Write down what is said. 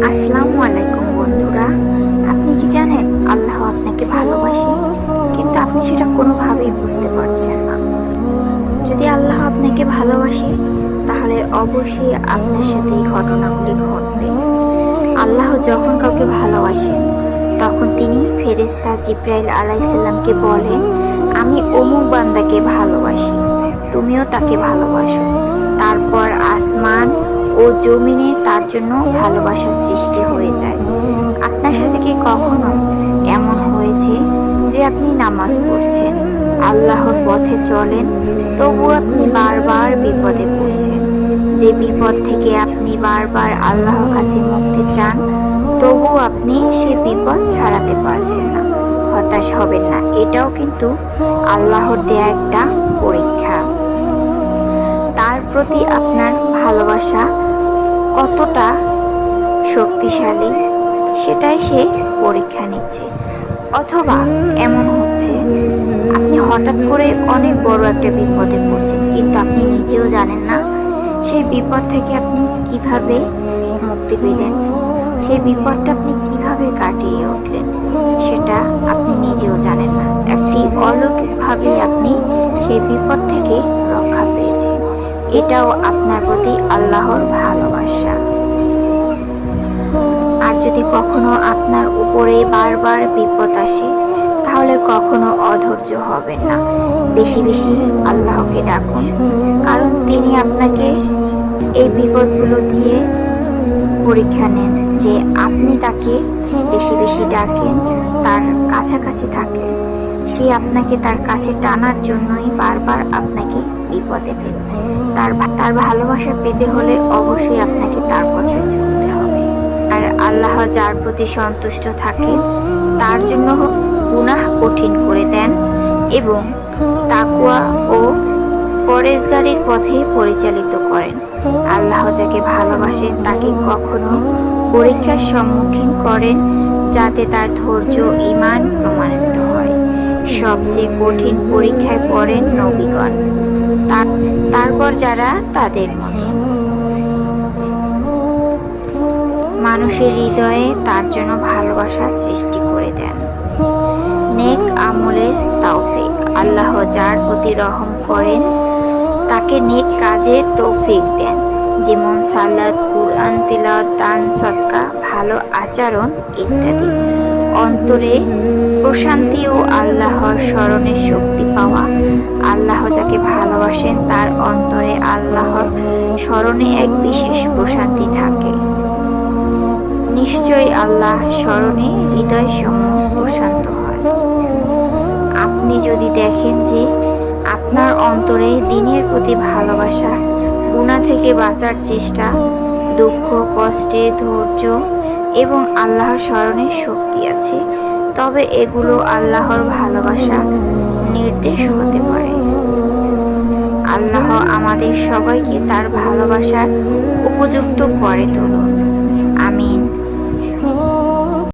আসসালামু আলাইকুম বন্ধুরা। আপনি কি জানেন আল্লাহ আপনাকে ভালোবাসে, কিন্তু আপনি সেটা কোনোভাবেই বুঝতে পারছেন না। যদি আল্লাহ আপনাকে ভালোবাসে তাহলে অবশ্যই আপনার সাথে এই ঘটনাগুলি ঘটবে। আল্লাহ যখন কাউকে ভালোবাসেন তখন তিনি ফেরেশতা জিবরাইল আলাইহিসসালামকে বলেন, আমি অমুক বান্দাকে ভালোবাসি, তুমিও তাকে ভালোবাসো। তারপর আসমান ও জমিনে তার জন্য ভালোবাসার সৃষ্টি হয়ে যায়। আপনার সাথে কি কখনো এমন হয়েছে যে আপনি নামাজ পড়ছেন, আল্লাহর পথে চলেন, তবু আপনি বারবার বিপদে পড়ছেন? যে বিপদ থেকে আপনি বারবার আল্লাহর কাছে মুক্তি চান, তবু আপনি সে বিপদ ছাড়াতে পারছেন না। হতাশ হবেন না, এটাও কিন্তু আল্লাহর দেয়া একটা পরীক্ষা। তার প্রতি আপনার ভালোবাসা কতটা শক্তিশালী সেটাই সে পরীক্ষা নিচ্ছে। অথবা এমন হচ্ছে আপনি হঠাৎ করে অনেক বড় একটা বিপদে পড়ছেন, কিন্তু আপনি নিজেও জানেন না সেই বিপদ থেকে আপনি কিভাবে মুক্তি পেলেন, সেই বিপদটা আপনি কিভাবে কাটিয়ে উঠলেন, সেটা আপনি নিজেও জানেন না। একটি অলৌকিকভাবে আপনি সেই বিপদ থেকে রক্ষা পেয়েছেন। এটাও আপনার প্রতি আল্লাহর ভালোবাসা। আর যদি কখনো আপনার উপরে বারবার বিপদ আসে, তাহলে কখনো অধৈর্য হবেন না, বেশি বেশি আল্লাহকে ডাকুন, কারণ তিনি আপনাকে এই বিপদগুলো দিয়ে পরীক্ষা নেন যে আপনি তাকে বেশি বেশি ডাকেন, তার কাছাকাছি থাকেন। সে আপনাকে তার কাছে টানার জন্যই বারবার আপনাকে বিপদে ফেলে। তার ভালোবাসা পেতে হলে অবশ্যই আপনাকে তার পথে চলতে হবে। আর আল্লাহ যার প্রতি সন্তুষ্ট থাকে তার জন্য গুনাহ কঠিন করে দেন এবং তাকওয়া ও পরেজগারির পথে পরিচালিত করেন। আল্লাহ যাকে ভালোবাসেন তাকে কখনো পরীক্ষার সম্মুখীন করেন, যাতে তার ধৈর্য ঈমান প্রমাণিত হয়। সবচেয়ে কঠিন পরীক্ষায় পড়েন নবীগণ, তারপর যারা তাদের মতো। মানুষের হৃদয়ে তার জন্য ভালোবাসা সৃষ্টি করে দেন। নেক আমলের তৌফিক, আল্লাহ যার প্রতি রহম করেন তাকে নেক কাজের তৌফিক দেন, যেমন সালাত, কুরআন তিলাওয়াত, দান, সদকা, ভালো আচরণ ইত্যাদি। অন্তরে প্রশান্তি ও আল্লাহর স্মরণে শক্তি পাওয়া, আল্লাহ যাকে ভালোবাসেন তার অন্তরে আল্লাহর স্মরণে এক বিশেষ প্রশান্তি থাকে। নিশ্চয়ই আল্লাহ স্মরণে হৃদয় সমূহ প্রশান্ত হয়। আপনি যদি দেখেন যে আপনার অন্তরে দ্বীনের প্রতি ভালোবাসা, গুনাহ থেকে বাঁচার চেষ্টা, দুঃখ কষ্টে ধৈর্য এবং আল্লাহর স্মরণে শক্তি আছে, তবে এগুলো আল্লাহর ভালোবাসা নির্দেশ হতে পারে। আল্লাহ আমাদের সবাইকে তার ভালোবাসার উপযুক্ত করে তুলুন। আমিন।